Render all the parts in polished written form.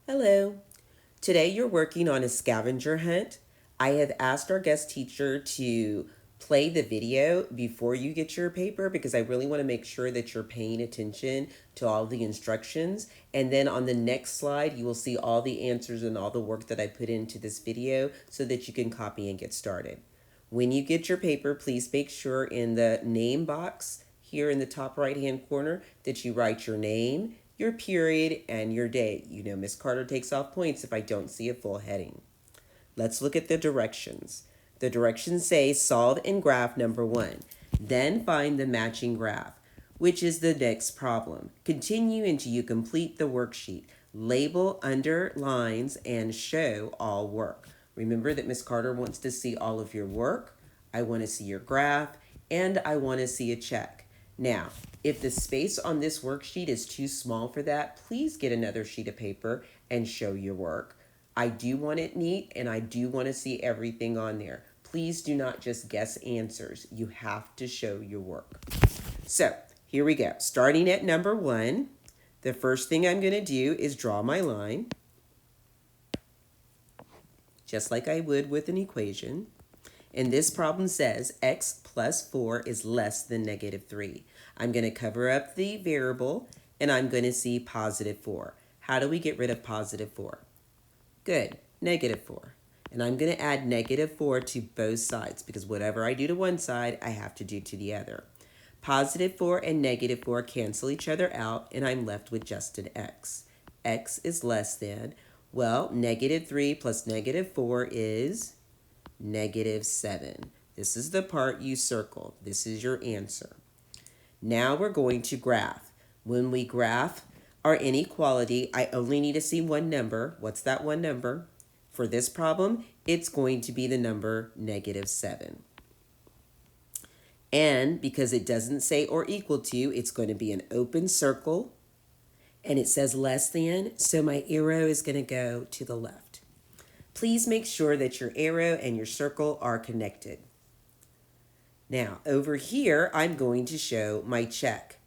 Hello. Today you're working on a scavenger hunt. I have asked our guest teacher to play the video before you get your paper because I really want to make sure that you're paying attention to all the instructions. And then on the next slide, you will see all the answers and all the work that I put into this video so that you can copy and get started. When you get your paper, please make sure in the name box here in the top right-hand corner that you write your name, your period, and your date. You know Miss Carter takes off points if I don't see a full heading. Let's look at the directions. The directions say solve in graph number 1. Then find the matching graph, which is the next problem. Continue until you complete the worksheet. Label underlines and show all work. Remember that Miss Carter wants to see all of your work. I want to see your graph, and I want to see a check. Now, if the space on this worksheet is too small for that, please get another sheet of paper and show your work. I do want it neat, and I do want to see everything on there. Please do not just guess answers. You have to show your work. So, here we go. Starting at number 1, the first thing I'm going to do is draw my line, just like I would with an equation. And this problem says x plus 4 is less than negative 3. I'm going to cover up the variable, and I'm going to see positive 4. How do we get rid of positive 4? Good, negative 4. And I'm going to add negative 4 to both sides because whatever I do to one side, I have to do to the other. Positive 4 and negative 4 cancel each other out, and I'm left with just an x. X is less than, well, negative 3 plus negative 4 is negative 7. This is the part you circled. This is your answer. Now we're going to graph. When we graph our inequality, I only need to see one number. What's that one number? For this problem, it's going to be the number negative 7. And because it doesn't say or equal to, it's going to be an open circle. And it says less than, so my arrow is going to go to the left. Please make sure that your arrow and your circle are connected. Now, over here, I'm going to show my check.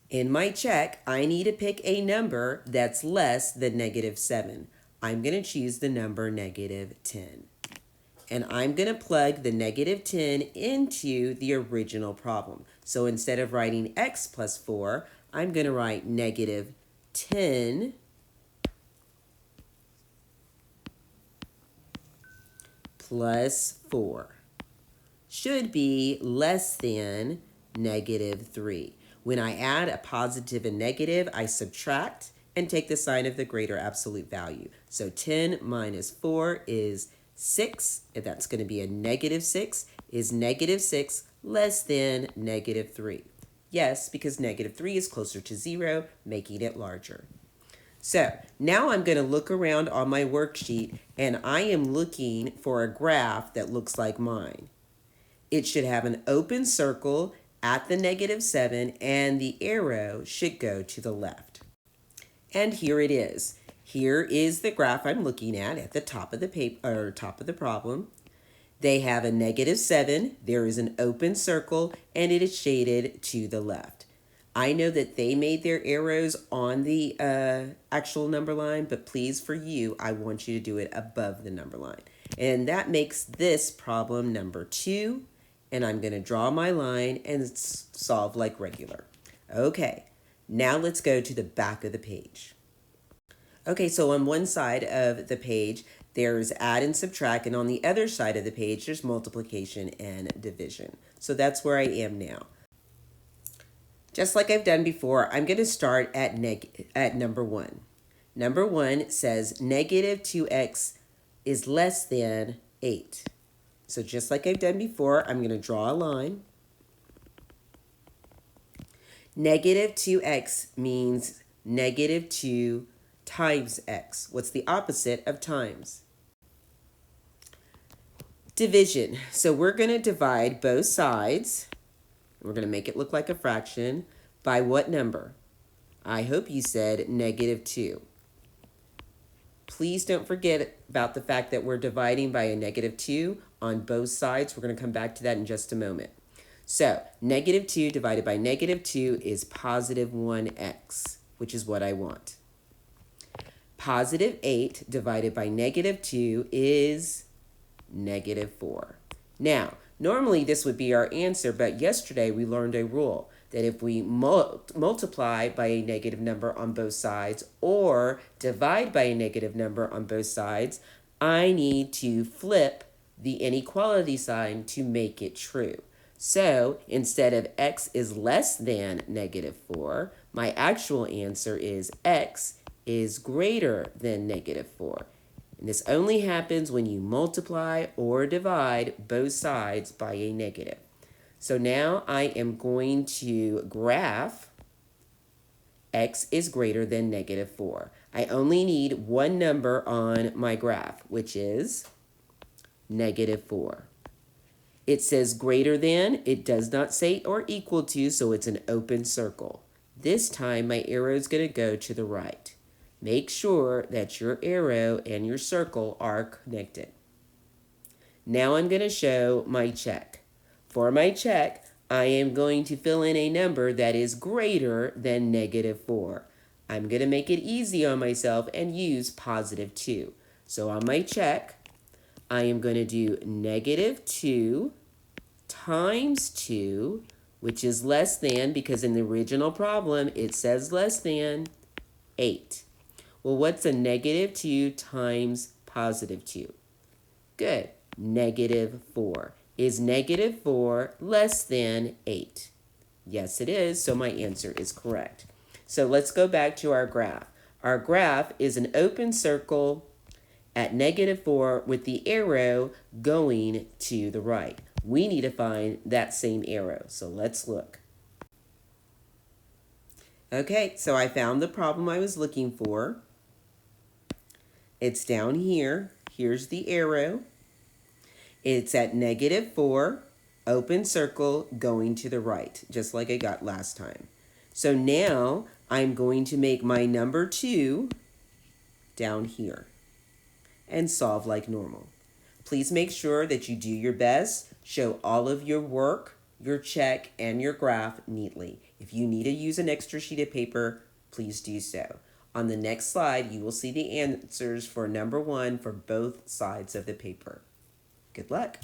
In my check, I need to pick a number that's less than negative 7. I'm going to choose the number negative 10. And I'm going to plug the negative 10 into the original problem. So instead of writing x plus 4, I'm going to write negative 10 plus 4 should be less than negative 3. When I add a positive and negative, I subtract and take the sign of the greater absolute value. So 10 minus 4 is 6, and that's going to be a negative 6. Is negative 6 less than negative 3? Yes, because negative 3 is closer to 0, making it larger. So now I'm going to look around on my worksheet, and I am looking for a graph that looks like mine. It should have an open circle at the negative 7, and the arrow should go to the left. And here it is. Here is the graph I'm looking at the top of the paper, or top of the problem. They have a negative 7, there is an open circle, and it is shaded to the left. I know that they made their arrows on the actual number line, but please, for you, I want you to do it above the number line. And that makes this problem number 2, and I'm going to draw my line and solve like regular. Okay, now let's go to the back of the page. Okay, so on one side of the page, there's add and subtract, and on the other side of the page, there's multiplication and division. So that's where I am now. Just like I've done before, I'm going to start at number 1. Number 1 says negative 2x is less than 8. So just like I've done before, I'm going to draw a line. Negative 2x means negative 2 times x. What's the opposite of times? Division. So we're going to divide both sides. We're going to make it look like a fraction by what number? I hope you said negative 2. Please don't forget about the fact that we're dividing by a negative 2 on both sides. We're going to come back to that in just a moment. So negative 2 divided by negative 2 is positive 1x, which is what I want. Positive 8 divided by negative 2 is negative 4. Now, normally this would be our answer, but yesterday we learned a rule that if we multiply by a negative number on both sides or divide by a negative number on both sides, I need to flip the inequality sign to make it true. So instead of x is less than negative 4, my actual answer is x is greater than negative 4. And this only happens when you multiply or divide both sides by a negative. So now I am going to graph x is greater than negative 4. I only need one number on my graph, which is negative 4. It says greater than, it does not say or equal to, so it's an open circle. This time my arrow is going to go to the right. Make sure that your arrow and your circle are connected. Now I'm going to show my check. For my check, I am going to fill in a number that is greater than negative 4. I'm going to make it easy on myself and use positive 2. So on my check, I am going to do negative 2 times 2, which is less than, because in the original problem it says less than, 8. Well, what's a negative 2 times positive 2? Good, negative 4. Is negative 4 less than 8? Yes, it is, so my answer is correct. So let's go back to our graph. Our graph is an open circle at negative 4 with the arrow going to the right. We need to find that same arrow, so let's look. Okay, so I found the problem I was looking for. It's down here. Here's the arrow. It's at negative 4, open circle going to the right, just like I got last time. So now I'm going to make my number 2 down here and solve like normal. Please make sure that you do your best, show all of your work, your check, and your graph neatly. If you need to use an extra sheet of paper, please do so. On the next slide, you will see the answers for number 1 for both sides of the paper. Good luck.